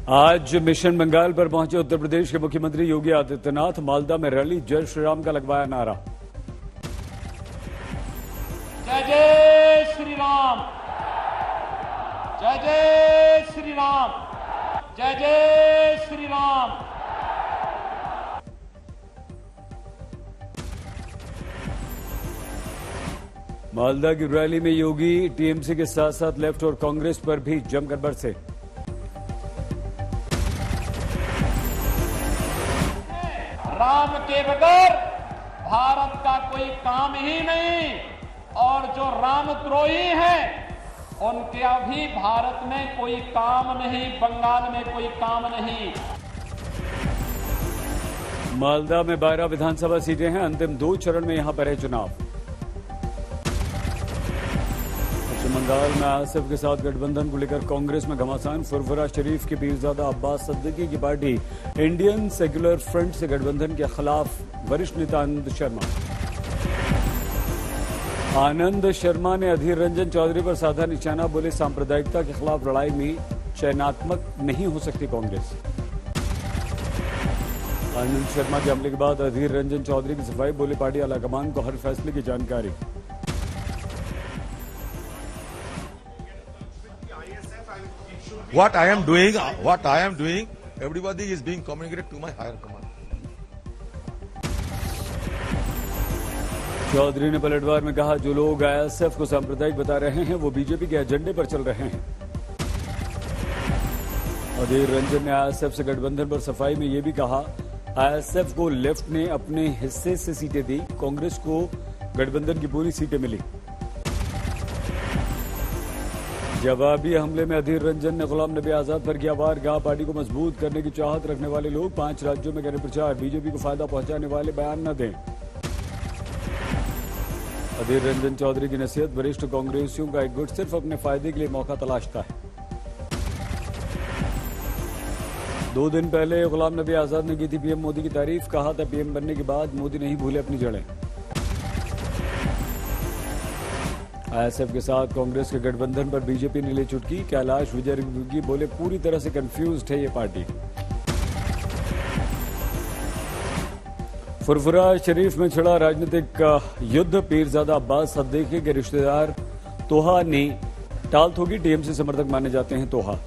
आज मिशन बंगाल पर पहुंचे उत्तर प्रदेश के मुख्यमंत्री योगी आदित्यनाथ। मालदा में रैली, जय श्री राम का लगवाया नारा। जय जय श्री राम, जय जय श्री राम, जय जय श्री राम। मालदा की रैली में योगी टीएमसी के साथ साथ लेफ्ट और कांग्रेस पर भी जमकर बरसे। राम के बगैर भारत का कोई काम ही नहीं, और जो रामद्रोही हैं उनके अभी भारत में कोई काम नहीं, बंगाल में कोई काम नहीं। मालदा में 12 विधानसभा सीटें हैं, अंतिम 2 चरण में यहां पर है चुनाव। पश्चिम बंगाल में आसिफ के साथ गठबंधन को लेकर कांग्रेस में घमासान। फुरफुरा शरीफ के पीरजादा अब्बास सिद्दीकी की पार्टी इंडियन सेक्युलर फ्रंट से गठबंधन के खिलाफ वरिष्ठ नेता आनंद शर्मा ने अधीर रंजन चौधरी पर साधा निशाना। बोले, सांप्रदायिकता के खिलाफ लड़ाई में चयनात्मक नहीं हो सकती कांग्रेस। आनंद शर्मा के हमले के बाद अधीर रंजन चौधरी की सफाई। बोले, पार्टी आलाकमान को हर फैसले की जानकारी। What I am doing, everybody is being communicated to my higher command. Chaudhary ने पलटवार में कहा, जो लोग आईएसएफ को सांप्रदायिक बता रहे हैं वो बीजेपी के एजेंडे पर चल रहे हैं। अधीर रंजन ने आईएसएफ से गठबंधन पर सफाई में यह भी कहा, आईएसएफ को लेफ्ट ने अपने हिस्से से सीटें दी, कांग्रेस को गठबंधन की पूरी सीटें मिली। जवाबी हमले में अधीर रंजन ने गुलाम नबी आजाद पर किया वार। कहा, पार्टी को मजबूत करने की चाहत रखने वाले लोग 5 राज्यों में करें प्रचार, बीजेपी को फायदा पहुंचाने वाले बयान न दें। अधीर रंजन चौधरी की नसीहत, वरिष्ठ कांग्रेसियों का एक गुट सिर्फ अपने फायदे के लिए मौका तलाशता है। 2 दिन पहले गुलाम नबी आजाद ने की थी पीएम मोदी की तारीफ। कहा था, पीएम बनने के बाद मोदी नहीं भूले अपनी जड़ें। आईएसएफ के साथ कांग्रेस के गठबंधन पर बीजेपी ने ली चुटकी। कैलाश विजयवर्गीय बोले, पूरी तरह से कंफ्यूज्ड है ये पार्टी। फुरफुरा शरीफ में छिड़ा राजनीतिक युद्ध। पीरजादा अब्बास सिद्दीकी के रिश्तेदार तोहा ने टाल ठोकी। टीएमसी समर्थक माने जाते हैं तोहा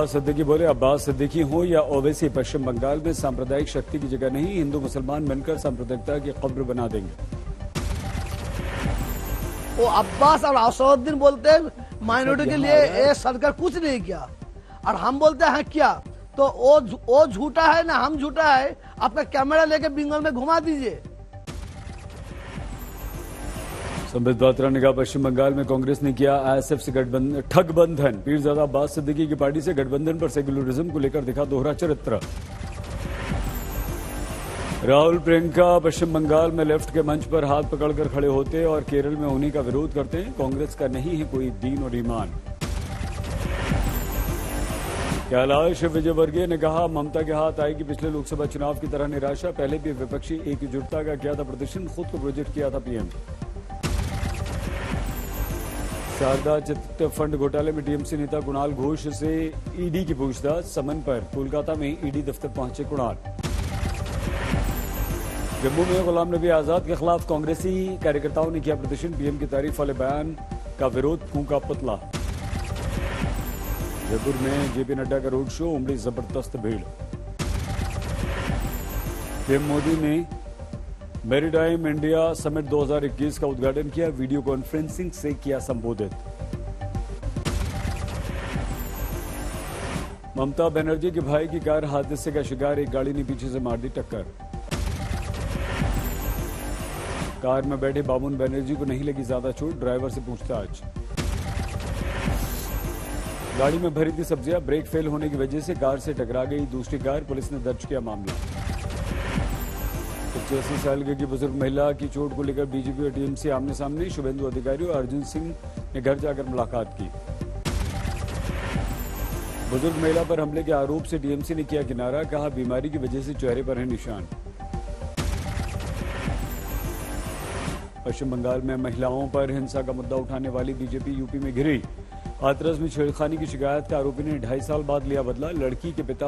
सिद्दीकी बोले, अब्बास सिद्दीकी हो या ओवैसी, पश्चिम बंगाल में सांप्रदायिक शक्ति की जगह नहीं। हिंदू मुसलमान बनकर सांप्रदायिकता की कब्र बना देंगे। वो अब्बास और असदुद्दीन बोलते हैं माइनॉरिटी के लिए ये सरकार कुछ नहीं किया, और हम बोलते हैं क्या, तो वो झूठा है ना हम झूठा है। आपका कैमरा लेके बंगाल में घुमा दीजिए। संबित पात्रा ने कहा, पश्चिम बंगाल में कांग्रेस ने किया आईएसएफ से गठबंधन ठगबंधन। पीरजादा अब्बास सिद्दीकी की पार्टी से गठबंधन पर सेक्युलरिज्म को लेकर दिखा दोहरा चरित्र। राहुल प्रियंका पश्चिम बंगाल में लेफ्ट के मंच पर हाथ पकड़कर खड़े होते और केरल में उन्हीं का विरोध करते हैं। कांग्रेस का नहीं है कोई दीन और ईमान। कैलाश विजयवर्गीय ने कहा, ममता के हाथ आएगी पिछले लोकसभा चुनाव की तरह निराशा। पहले भी विपक्षी एकजुटता का किया था प्रदर्शन, खुद को प्रोजेक्ट किया था पीएम। शारदा चिट फंड घोटाले में टीएमसी नेता कुणाल घोष से ईडी की पूछताछ। समन पर कोलकाता में ईडी दफ्तर पहुंचे कुणाल। जम्मू में गुलाम नबी आजाद के खिलाफ कांग्रेसी कार्यकर्ताओं ने किया प्रदर्शन। पीएम की तारीफ वाले बयान का विरोध फूंका पुतला। जयपुर में जेपी नड्डा का रोड शो, उमड़ी जबरदस्त भीड़। पीएम मोदी ने मैरीटाइम इंडिया समिट 2021 का उद्घाटन किया। वीडियो कॉन्फ्रेंसिंग से किया संबोधित। ममता बनर्जी के भाई की कार हादसे का शिकार, एक गाड़ी ने पीछे से मार दी टक्कर। कार में बैठे बाबुन बनर्जी को नहीं लगी ज्यादा चोट, ड्राइवर से पूछताछ। गाड़ी में भरी थी सब्जियां, ब्रेक फेल होने की वजह से कार से टकरा गई दूसरी कार, पुलिस ने दर्ज किया मामला। 85 साल की बुजुर्ग महिला की चोट को लेकर बीजेपी और टीएमसी आमने सामने। शुभेंदु अधिकारी और अर्जुन सिंह ने घर जाकर मुलाकात की। बुजुर्ग महिला पर हमले के आरोप से टीएमसी ने किया किनारा। कहा, बीमारी की वजह से चेहरे पर है निशान। पश्चिम बंगाल में महिलाओं पर हिंसा का मुद्दा उठाने वाली बीजेपी यूपी में घिरी। हाथरस में छेड़खानी की शिकायत का आरोपी ने 2.5 साल बाद लिया बदला, लड़की के पिता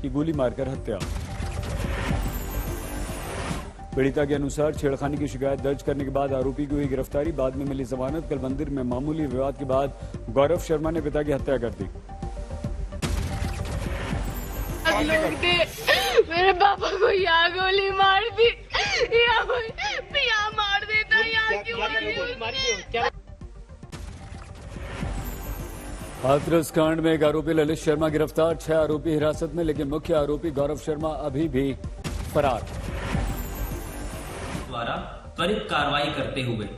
की गोली मारकर हत्या। पीड़िता के अनुसार छेड़खानी की शिकायत दर्ज करने के बाद आरोपी की हुई गिरफ्तारी, बाद में मिली जमानत। कल मंदिर में मामूली विवाद के बाद गौरव शर्मा ने पिता की हत्या कर दी। लोग थे, मेरे पापा को यहाँ गोली मार दी, यहाँ मार देता, यहाँ क्यों मारी? हाथरस कांड में एक आरोपी ललित शर्मा गिरफ्तार, 6 आरोपी हिरासत में, लेकिन मुख्य आरोपी गौरव शर्मा अभी भी फरार। द्वारा त्वरित कार्रवाई करते हुए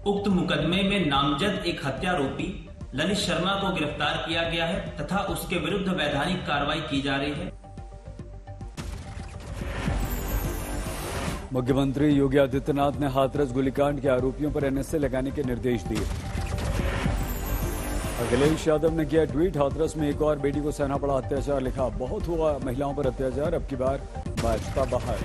उक्त मुकदमे में नामजद एक हत्यारोपी ललित शर्मा को गिरफ्तार किया गया है तथा उसके विरुद्ध वैधानिक कार्रवाई की जा रही है। मुख्यमंत्री योगी आदित्यनाथ ने हाथरस गोलीकांड के आरोपियों पर एनएसए लगाने के निर्देश दिए। अखिलेश यादव ने किया ट्वीट, हाथरस में एक और बेटी को सहना पड़ा अत्याचार, लिखा बहुत हुआ महिलाओं पर अत्याचार, अब की बार भाजपा बाहर।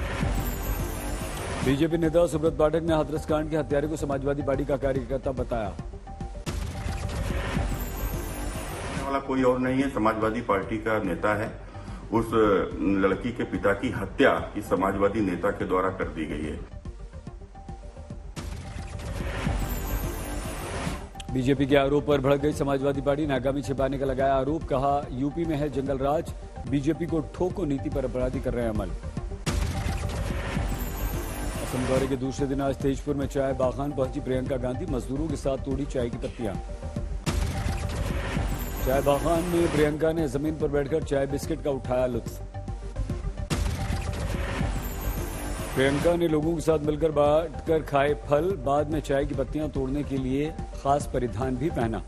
बीजेपी नेता सुब्रत पाठक ने हाथरस कांड के हत्यारे को समाजवादी पार्टी का कार्यकर्ता बताया। वाला कोई और नहीं है, समाजवादी पार्टी का नेता है। उस लड़की के पिता की हत्या इस समाजवादी नेता के द्वारा कर दी गई है। बीजेपी के आरोप पर भड़क गई समाजवादी पार्टी, नाकामी छिपाने का लगाया आरोप, कहा यूपी में है जंगल राज, बीजेपी को ठोको नीति पर अपराधी कर रहे हैं अमल। असम दौरे के दूसरे दिन आज तेजपुर में चाय बागान पहुंची प्रियंका गांधी, मजदूरों के साथ तोड़ी चाय की पत्तियां। चाय बागान में प्रियंका ने जमीन पर बैठकर चाय बिस्किट का उठाया लुत्फ। प्रियंका ने लोगों के साथ मिलकर बांटकर खाए फल, बाद में चाय की पत्तियां तोड़ने के लिए खास परिधान भी पहना।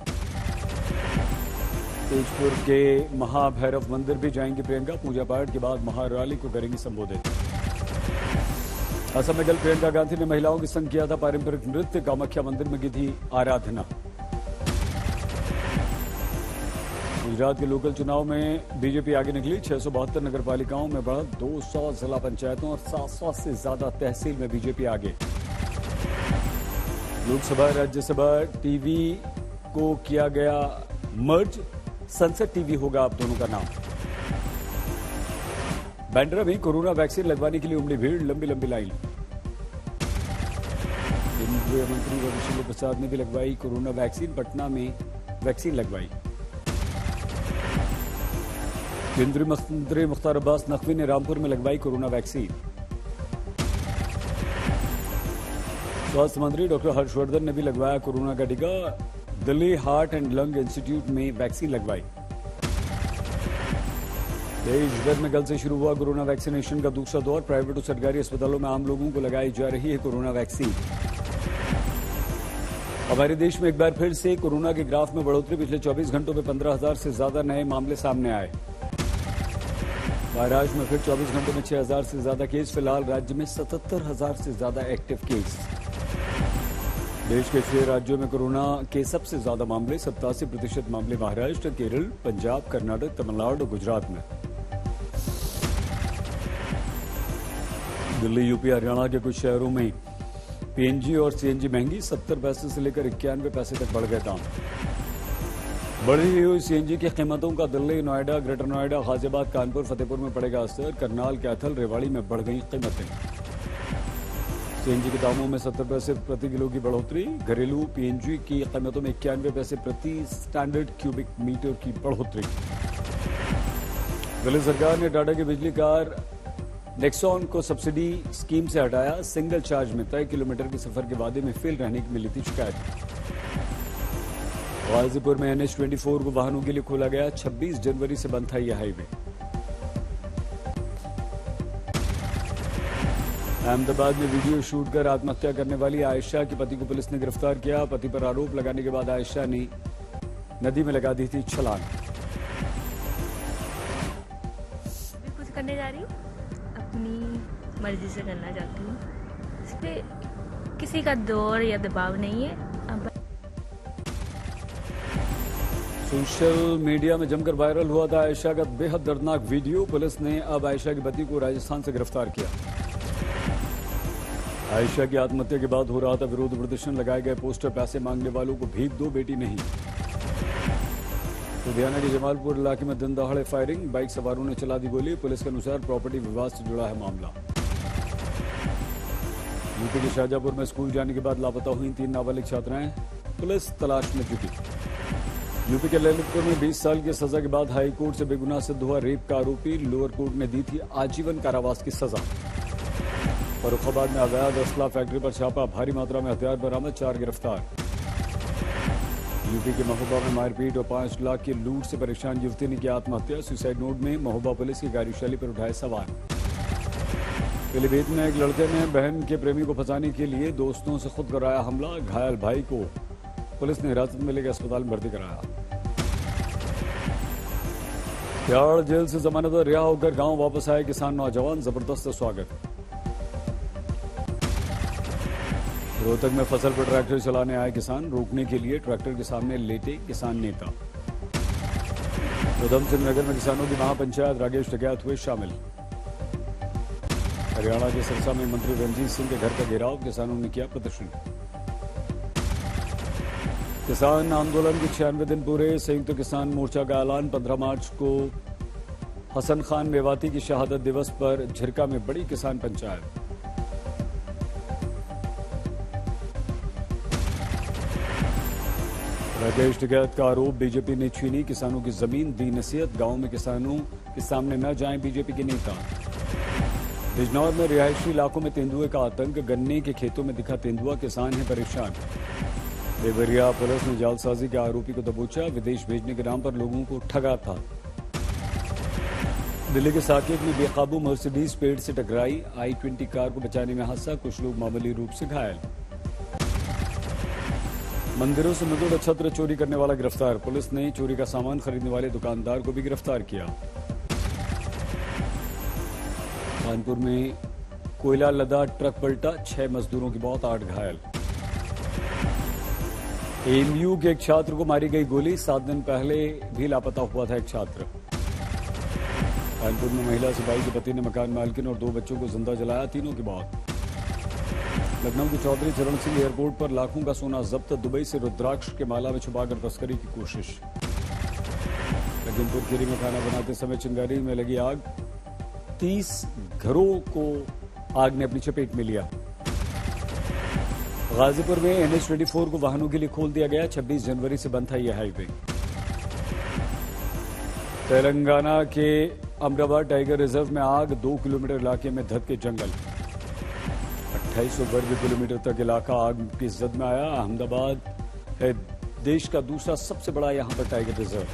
तेजपुर के महाभैरव मंदिर भी जाएंगी प्रियंका, पूजा पाठ के बाद महारैली को करेंगी संबोधित। असम में कल प्रियंका गांधी ने महिलाओं के संग किया था पारंपरिक नृत्य, कामाख्या मंदिर में की थी आराधना। गुजरात के लोकल चुनाव में बीजेपी आगे निकली, 672 नगरपालिकाओं में बढ़त, 200 जिला पंचायतों और 700 से ज्यादा तहसील में बीजेपी आगे। लोकसभा राज्यसभा टीवी को किया गया मर्ज, संसद टीवी होगा अब दोनों का नाम। बांद्रा में कोरोना वैक्सीन लगवाने के लिए उमड़ी भीड़, लंबी लंबी लाइन। केंद्रीय मंत्री रविशंकर प्रसाद ने भी लगवाई कोरोना वैक्सीन, पटना में वैक्सीन लगवाई। केंद्रीय मंत्री मुख्तार अब्बास नकवी ने रामपुर में लगवाई कोरोना वैक्सीन। स्वास्थ्य मंत्री डॉक्टर हर्षवर्धन ने भी लगवाया कोरोना का टीका, Delhi heart and lung institute में वैक्सीन लगवाई। देश भर में कल से शुरू हुआ कोरोना वैक्सीनेशन का दूसरा दौर, प्राइवेट और सरकारी अस्पतालों में आम लोगों को लगाई जा रही है कोरोना वैक्सीन। हमारे देश में एक बार फिर से कोरोना के ग्राफ में बढ़ोतरी, पिछले 24 घंटों में 15,000 से ज्यादा नए मामले सामने आए। महाराष्ट्र में फिर 24 घंटों में 6,000 से ज्यादा केस, फिलहाल राज्य में 77,000 से ज्यादा एक्टिव केस। देश के 6 राज्यों में कोरोना के सबसे ज्यादा मामले, 87% मामले महाराष्ट्र, केरल, पंजाब, कर्नाटक, तमिलनाडु और गुजरात में। दिल्ली, यूपी, हरियाणा के कुछ शहरों में पीएनजी और सीएनजी महंगी, 70 पैसे से लेकर 91 पैसे तक बढ़ गए दाम। बढ़ी हुई सीएनजी की कीमतों का दिल्ली, नोएडा, ग्रेटर नोएडा, गाजियाबाद, कानपुर, फतेहपुर में पड़ेगा असर। करनाल, कैथल, रेवाड़ी में बढ़ गई कीमतें। सीएनजी के दामों में 70 पैसे प्रति किलो की बढ़ोतरी, घरेलू पीएनजी की कीमतों में 91 पैसे प्रति स्टैंडर्ड क्यूबिक मीटर की बढ़ोतरी। दिल्ली सरकार ने टाटा की बिजली कार नेक्सॉन को सब्सिडी स्कीम से हटाया, सिंगल चार्ज में तय किलोमीटर के सफर के वादे में फेल रहने की मिली थी शिकायत। गाजीपुर में NH-24 को वाहनों के लिए खोला गया, 26 जनवरी से बंद था यह हाईवे। अहमदाबाद में वीडियो शूट कर आत्महत्या करने वाली आयशा के पति को पुलिस ने गिरफ्तार किया। पति पर आरोप लगाने के बाद आयशा ने नदी में लगा दी थी छलांग। कुछ करने जा रही हूँ, अपनी मर्जी से करना चाहती हूँ, इस पे किसी का दौर या दबाव नहीं है। सोशल मीडिया में जमकर वायरल हुआ था आयशा का बेहद दर्दनाक वीडियो, पुलिस ने अब आयशा के पति को राजस्थान से गिरफ्तार किया। आयशा की आत्महत्या के बाद हो रहा था विरोध प्रदर्शन, लगाए गए पोस्टर, पैसे मांगने वालों को भीख दो बेटी नहीं। लुधियाना के जमालपुर इलाके में दिन दहाड़े फायरिंग, बाइक सवारों ने चला दी गोली। पुलिस के अनुसार प्रॉपर्टी विवाद से जुड़ा है मामला। यूपी के शाहजहांपुर में स्कूल जाने के बाद लापता हुई 3 नाबालिग छात्राएं, पुलिस तलाश में जुटी। यूपी के ललितपुर में 20 साल की सजा के बाद हाई कोर्ट से बेगुनाह सिद्ध हुआ रेप का आरोपी, लोअर कोर्ट ने दी थी आजीवन कारावास की सजा। फर्रुखाबाद में अवैध असला फैक्ट्री पर छापा, भारी मात्रा में हथियार बरामद, 4 गिरफ्तार। यूपी के महोबा में मारपीट और 5 लाख की लूट से परेशान युवती ने की आत्महत्या। सुसाइड नोट में महोबा पुलिस की कार्यशैली पर उठाए सवाल। पीलीभीत में एक लड़के ने बहन के प्रेमी को फंसाने के लिए दोस्तों से खुद कराया हमला, घायल भाई को पुलिस ने हिरासत में लेकर अस्पताल में भर्ती कराया। तिहाड़ जेल से जमानत पर रिहा होकर गांव वापस आए किसान नौजवान, जबरदस्त स्वागत। रोहतक में फसल पर ट्रैक्टर चलाने आए किसान, रोकने के लिए ट्रैक्टर के सामने लेटे किसान नेता। उधम सिंह नगर में किसानों की महापंचायत, राकेश टिकैत हुए शामिल। हरियाणा के सिरसा में मंत्री रणजीत सिंह के घर का घेराव, किसानों ने किया प्रदर्शन। किसान आंदोलन के 96 दिन पूरे, संयुक्त किसान मोर्चा का ऐलान। 15 मार्च को हसन खान मेवाती की शहादत दिवस पर झिरका में बड़ी किसान पंचायत। राकेश टिकैत का आरोप, बीजेपी ने छीनी किसानों की जमीन, दी नसीहत, गांव में किसानों के सामने न जाएं बीजेपी के नेता। बिजनौर में रिहायशी इलाकों में तेंदुए का आतंक, गन्ने के खेतों में दिखा तेंदुआ, किसान है परेशान। देवरिया पुलिस ने जालसाजी के आरोपी को दबोचा, विदेश भेजने के नाम पर लोगों को ठगा था। दिल्ली के साकेत में बेकाबू मर्सिडीज पेड़ से टकराई, i20 कार को बचाने में हादसा, कुछ लोग मामूली रूप से घायल। मंदिरों से मुगल छत्र चोरी करने वाला गिरफ्तार, पुलिस ने चोरी का सामान खरीदने वाले दुकानदार को भी गिरफ्तार किया। कानपुर में कोयला लदा ट्रक पलटा, 6 मजदूरों की मौत, 8 घायल। एएमयू के एक छात्र को मारी गई गोली, 7 दिन पहले भी लापता हुआ था एक छात्र। कानपुर में महिला सिपाही के पति ने मकान मालकिन और 2 बच्चों को जिंदा जलाया, तीनों की मौत। लखनऊ के चौधरी चरण सिंह एयरपोर्ट पर लाखों का सोना जब्त, दुबई से रुद्राक्ष के माला में छुपाकर तस्करी की कोशिश। लखीमपुर खीरी में खाना बनाते समय चिंगारी में लगी आग, 30 घरों को आग ने अपनी चपेट में लिया। गाजीपुर में NH-24 को वाहनों के लिए खोल दिया गया, 26 जनवरी से बंद था यह हाईवे। तेलंगाना के अमराबाद टाइगर रिजर्व में आग, 2 किलोमीटर इलाके में धधके जंगल, 2800 वर्ग किलोमीटर तक इलाका आग की जद में आया। अहमदाबाद है देश का दूसरा सबसे बड़ा यहां पर टाइगर रिजर्व।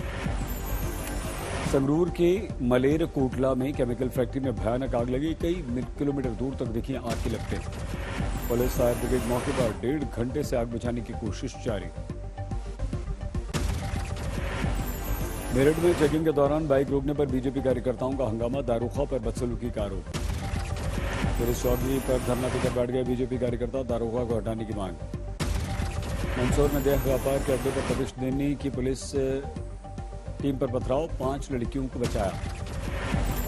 संगरूर के मलेर कोटला में केमिकल फैक्ट्री में भयानक आग लगी, कई किलोमीटर दूर तक दिखी आग की लपटें। पुलिस फायर ब्रिगेड मौके पर, 1.5 घंटे से आग बुझाने की कोशिश जारी। मेरठ में चेकिंग के दौरान बाइक रोकने पर बीजेपी कार्यकर्ताओं का हंगामा, दारोगा पर बदसलूकी का आरोप। पुलिस चौकी पर धरना देकर बैठ गए बीजेपी कार्यकर्ता, दारोगा को हटाने की मांग। मंदसौर में देह व्यापार के अड्डे पर दबिश देने की पुलिस टीम पर पथराव, 5 लड़कियों को बचाया।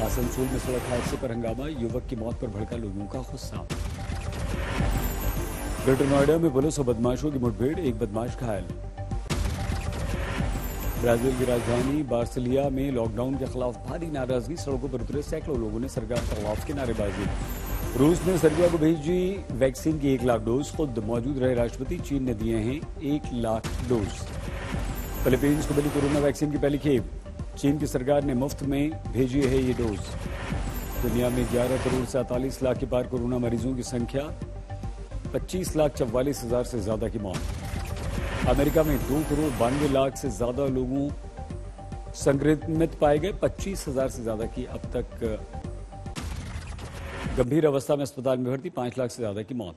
आसनसोल में सड़क हादसे पर हंगामा, युवक की मौत पर भड़का लोगों का गुस्सा। ग्रेटर नोएडा में पुलिस और बदमाशों की मुठभेड़, 1 बदमाश घायल। ब्राजील की राजधानी बार्सिलिया में लॉकडाउन के खिलाफ भारी नाराजगी, सड़कों पर उतरे सैकड़ों लोगों ने सरकार के खिलाफ की नारेबाजी। रूस ने सर्बिया को भेजी वैक्सीन की 1 लाख डोज, खुद मौजूद रहे राष्ट्रपति, चीन ने दिए हैं 1 लाख डोज। फिलीपींस को मिली कोरोना वैक्सीन की पहली खेप, चीन की सरकार ने मुफ्त में भेजी है ये डोज। दुनिया में 11 करोड़ 47 लाख के पार कोरोना मरीजों की संख्या, 25,44,000 से ज्यादा की मौत। अमेरिका में 2 करोड़ 92 लाख से ज्यादा लोगों संक्रमित पाए गए, 25,000 से ज्यादा की अब तक गंभीर अवस्था में अस्पताल में भर्ती, 5 लाख से ज्यादा की मौत।